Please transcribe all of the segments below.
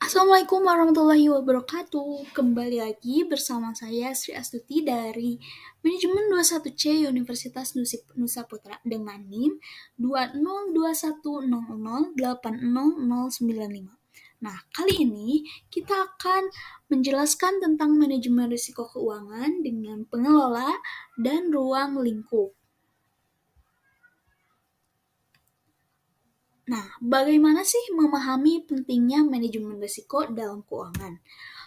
Assalamualaikum warahmatullahi wabarakatuh. Kembali lagi bersama saya Sri Astuti dari Manajemen 21C Universitas Nusa Putra dengan NIM 202100809095. Nah, kali ini kita akan menjelaskan tentang manajemen risiko keuangan dengan pengelola dan ruang lingkup. Nah, bagaimana sih memahami pentingnya manajemen risiko dalam keuangan?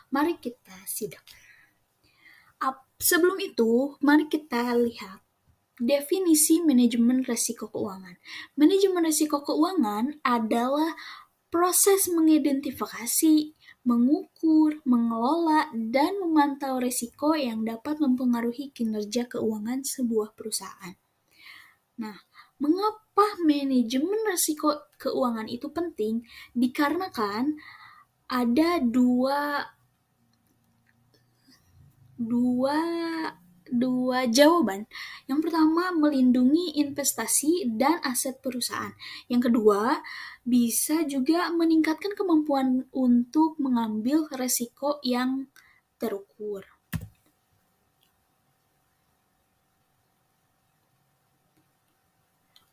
Mari kita simak. Sebelum itu, mari kita lihat definisi manajemen risiko keuangan. Manajemen risiko keuangan adalah proses mengidentifikasi, mengukur, mengelola, dan memantau risiko yang dapat mempengaruhi kinerja keuangan sebuah perusahaan. Nah, mengapa manajemen risiko keuangan itu penting? Dikarenakan ada dua jawaban. Yang pertama, melindungi investasi dan aset perusahaan. Yang kedua, bisa juga meningkatkan kemampuan untuk mengambil resiko yang terukur.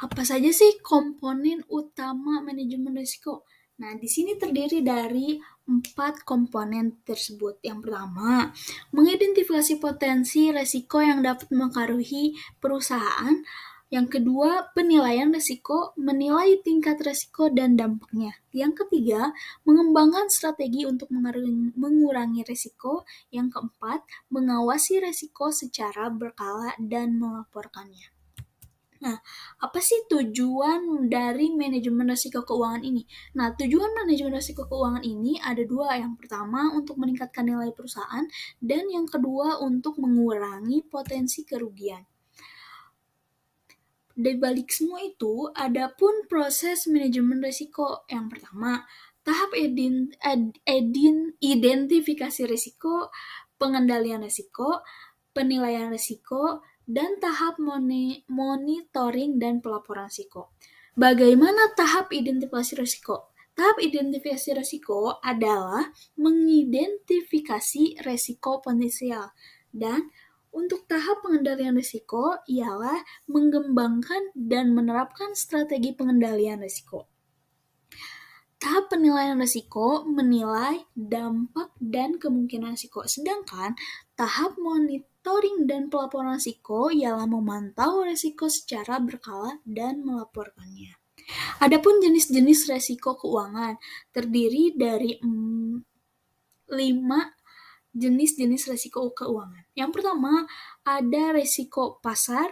Apa saja sih komponen utama manajemen risiko? Nah, di sini terdiri dari 4 komponen tersebut. Yang pertama, mengidentifikasi potensi risiko yang dapat mempengaruhi perusahaan. Yang kedua, penilaian risiko, menilai tingkat risiko dan dampaknya. Yang ketiga, mengembangkan strategi untuk mengurangi risiko. Yang keempat, mengawasi risiko secara berkala dan melaporkannya. Nah, apa sih tujuan dari manajemen risiko keuangan ini? Nah, tujuan manajemen risiko keuangan ini ada dua. Yang pertama, untuk meningkatkan nilai perusahaan, dan yang kedua, untuk mengurangi potensi kerugian. Di balik semua itu, ada pun proses manajemen risiko. Yang pertama, tahap identifikasi risiko, pengendalian risiko, penilaian risiko, dan tahap monitoring dan pelaporan risiko. Bagaimana tahap identifikasi risiko? Tahap identifikasi risiko adalah mengidentifikasi risiko potensial, dan untuk tahap pengendalian risiko ialah mengembangkan dan menerapkan strategi pengendalian risiko. Tahap penilaian risiko menilai dampak dan kemungkinan risiko, sedangkan tahap monitoring dan pelaporan risiko ialah memantau risiko secara berkala dan melaporkannya. Adapun jenis-jenis risiko keuangan terdiri dari 5 jenis-jenis risiko keuangan. Yang pertama, ada risiko pasar,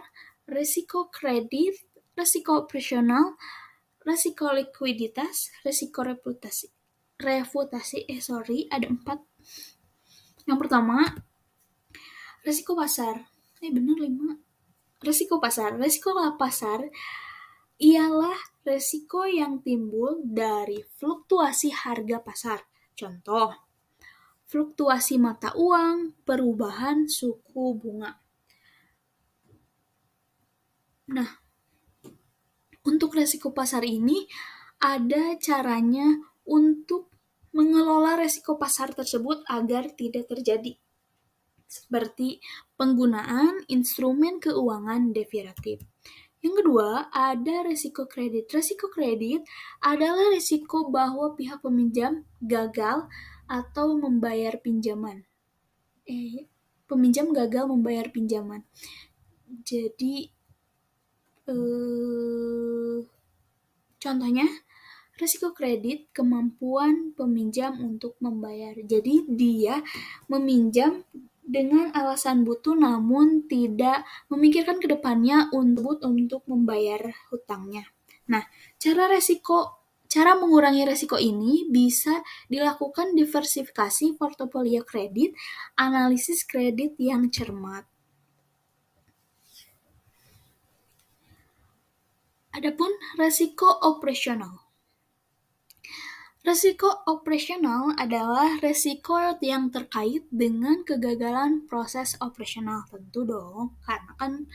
risiko kredit, risiko operasional, risiko likuiditas, risiko ada 4. Yang pertama, risiko pasar. Benar 5. Risiko pasar. Risiko pasar ialah risiko yang timbul dari fluktuasi harga pasar. Contoh, fluktuasi mata uang, perubahan suku bunga. Nah, untuk risiko pasar ini ada caranya untuk mengelola risiko pasar tersebut agar tidak terjadi, seperti penggunaan instrumen keuangan derivatif. Yang kedua, ada risiko kredit. Risiko kredit adalah risiko bahwa pihak peminjam gagal atau membayar pinjaman. Peminjam gagal membayar pinjaman. Jadi, contohnya, risiko kredit kemampuan peminjam untuk membayar. Jadi, dia meminjam dengan alasan butuh namun tidak memikirkan ke depannya untuk membayar hutangnya. Nah, cara mengurangi risiko ini bisa dilakukan diversifikasi portofolio kredit, analisis kredit yang cermat. Adapun risiko operasional. Risiko operasional adalah risiko yang terkait dengan kegagalan proses operasional. Tentu dong, karena kan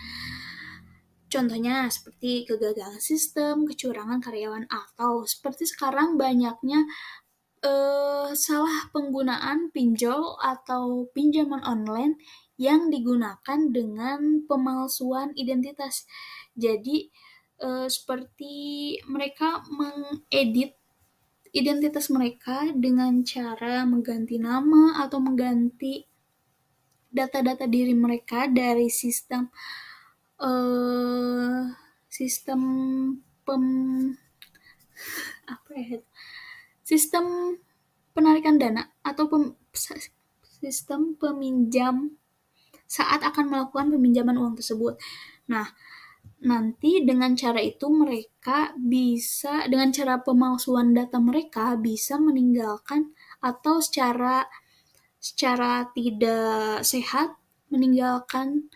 contohnya seperti kegagalan sistem, kecurangan karyawan, atau seperti sekarang banyaknya salah penggunaan pinjol atau pinjaman online yang digunakan dengan pemalsuan identitas. Jadi, seperti mereka mengedit identitas mereka dengan cara mengganti nama atau mengganti data-data diri mereka dari sistem eh, sistem pem apa ya sistem penarikan dana atau sistem peminjam saat akan melakukan peminjaman uang tersebut. Nah, nanti dengan cara itu mereka bisa, dengan cara pemalsuan data mereka bisa meninggalkan atau secara secara tidak sehat meninggalkan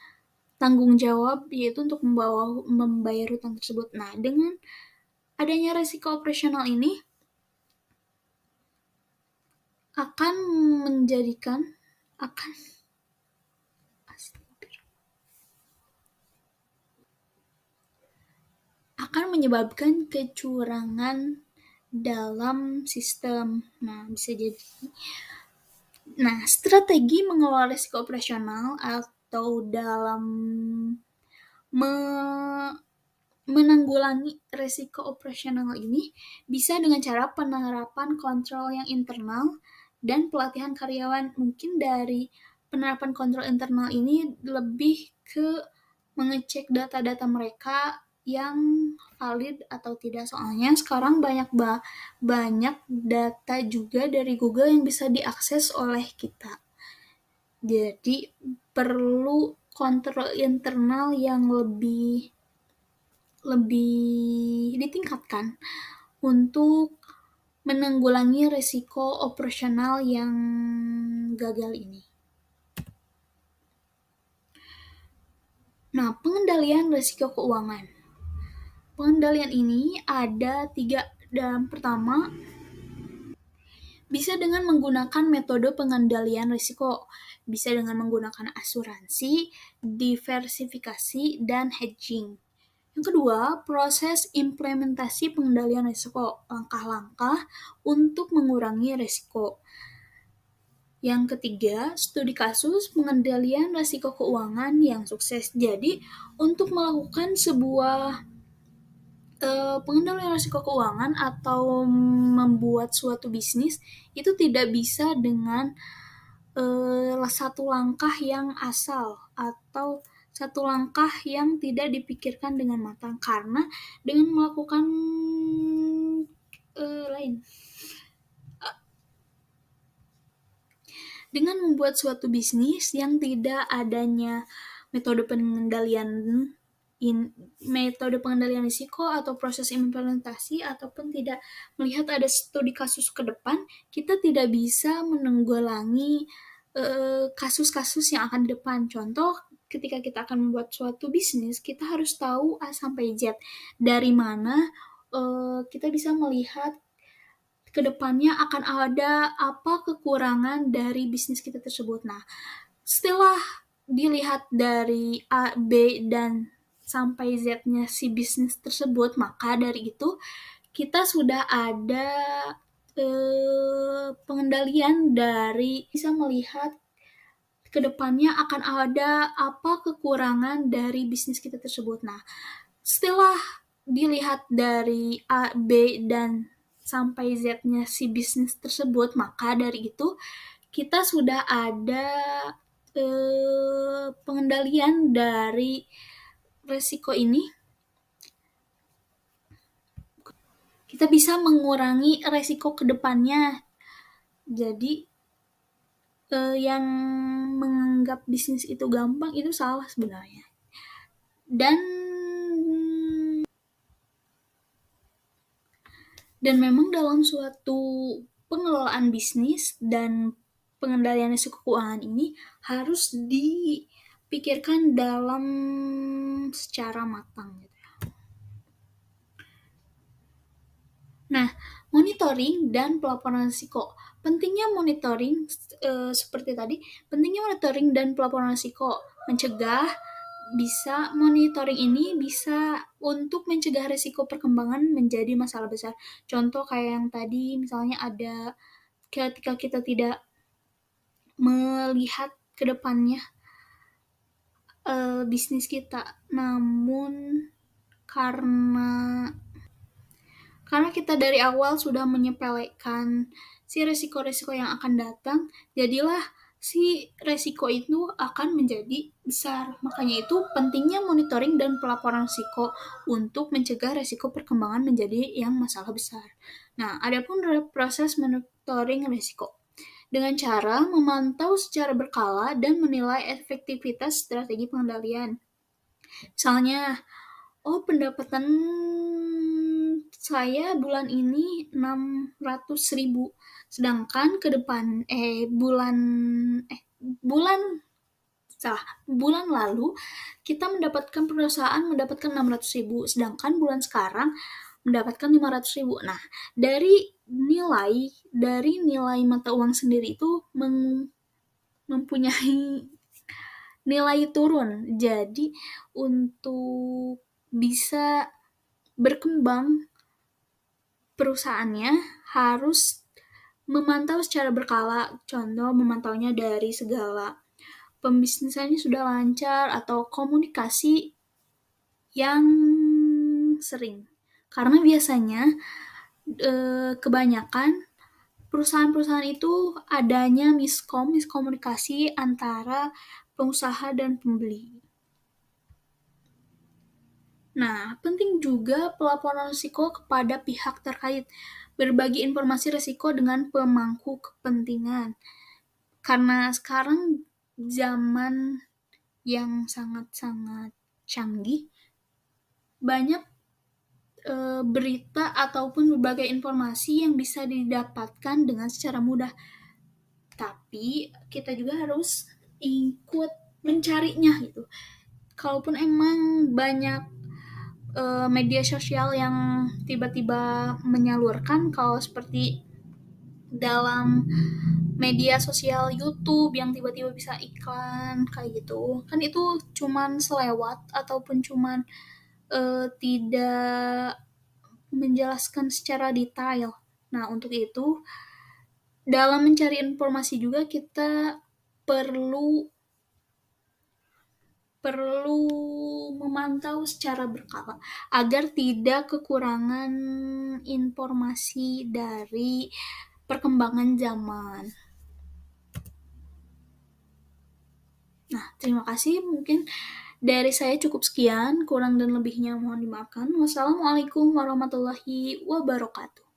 tanggung jawab yaitu untuk membayar hutang tersebut. Nah, dengan adanya resiko operasional ini akan menjadikan akan akan menyebabkan kecurangan dalam sistem. Nah, bisa jadi. Nah, strategi mengelola risiko operasional atau dalam menanggulangi risiko operasional ini bisa dengan cara penerapan kontrol yang internal dan pelatihan karyawan. Mungkin dari penerapan kontrol internal ini lebih ke mengecek data-data mereka yang valid atau tidak. Soalnya sekarang banyak data juga dari Google yang bisa diakses oleh kita. Jadi perlu kontrol internal yang lebih ditingkatkan untuk menanggulangi risiko operasional yang gagal ini. Nah, pengendalian risiko keuangan. Pengendalian ini ada 3. Dan pertama, bisa dengan menggunakan metode pengendalian risiko. Bisa dengan menggunakan asuransi, diversifikasi, dan hedging. Yang kedua, proses implementasi pengendalian risiko, langkah-langkah untuk mengurangi risiko. Yang ketiga, studi kasus pengendalian risiko keuangan yang sukses. Jadi, untuk melakukan sebuah pengendalian risiko keuangan atau membuat suatu bisnis, itu tidak bisa dengan satu langkah yang asal atau satu langkah yang tidak dipikirkan dengan matang, karena dengan melakukan dengan membuat suatu bisnis yang tidak adanya metode pengendalian risiko atau proses implementasi ataupun tidak melihat ada studi kasus ke depan, kita tidak bisa menanggulangi kasus-kasus yang akan di depan. Contoh, ketika kita akan membuat suatu bisnis, kita harus tahu A sampai Z. Dari mana kita bisa melihat ke depannya akan ada apa kekurangan dari bisnis kita tersebut. Nah, setelah dilihat dari A, B, dan sampai Z-nya si bisnis tersebut, maka dari itu kita sudah ada pengendalian dari bisa melihat ke depannya akan ada apa kekurangan dari bisnis kita tersebut. Nah, setelah dilihat dari A, B, dan sampai Z-nya si bisnis tersebut, maka dari itu kita sudah ada pengendalian dari resiko ini. Kita bisa mengurangi resiko ke depannya. Jadi yang menganggap bisnis itu gampang itu salah sebenarnya. Dan memang dalam suatu pengelolaan bisnis dan pengendalian risiko keuangan ini harus dipikirkan dalam secara matang. Nah, monitoring dan pelaporan risiko. Pentingnya monitoring seperti tadi, pentingnya monitoring dan pelaporan risiko mencegah monitoring ini bisa untuk mencegah risiko perkembangan menjadi masalah besar. Contoh kayak yang tadi misalnya ada ketika kita tidak melihat ke depannya bisnis kita. Namun karena kita dari awal sudah menyepelekan si resiko-resiko yang akan datang, jadilah si resiko itu akan menjadi besar. Makanya itu pentingnya monitoring dan pelaporan risiko untuk mencegah resiko perkembangan menjadi yang masalah besar. Nah, adapun proses monitoring risiko dengan cara memantau secara berkala dan menilai efektivitas strategi pengendalian. Misalnya, pendapatan saya bulan ini 600.000, sedangkan bulan lalu kita perusahaan mendapatkan 600.000, sedangkan bulan sekarang mendapatkan 500.000. Nah, dari nilai mata uang sendiri itu mempunyai nilai turun. Jadi untuk bisa berkembang perusahaannya harus memantau secara berkala. Contoh, memantaunya dari segala pembisnisannya sudah lancar atau komunikasi yang sering. Karena biasanya kebanyakan perusahaan-perusahaan itu adanya miskomunikasi antara pengusaha dan pembeli. Nah, penting juga pelaporan risiko kepada pihak terkait, berbagi informasi risiko dengan pemangku kepentingan. Karena sekarang zaman yang sangat-sangat canggih, banyak berita ataupun berbagai informasi yang bisa didapatkan dengan secara mudah. Tapi kita juga harus ikut mencarinya gitu. Kalaupun emang banyak media sosial yang tiba-tiba menyalurkan, kalau seperti dalam media sosial YouTube yang tiba-tiba bisa iklan kayak gitu, kan itu cuman selewat ataupun cuman tidak menjelaskan secara detail. Nah, untuk itu dalam mencari informasi juga kita perlu memantau secara berkala agar tidak kekurangan informasi dari perkembangan zaman. Nah, terima kasih. Mungkin dari saya cukup sekian, kurang dan lebihnya mohon dimaafkan. Wassalamualaikum warahmatullahi wabarakatuh.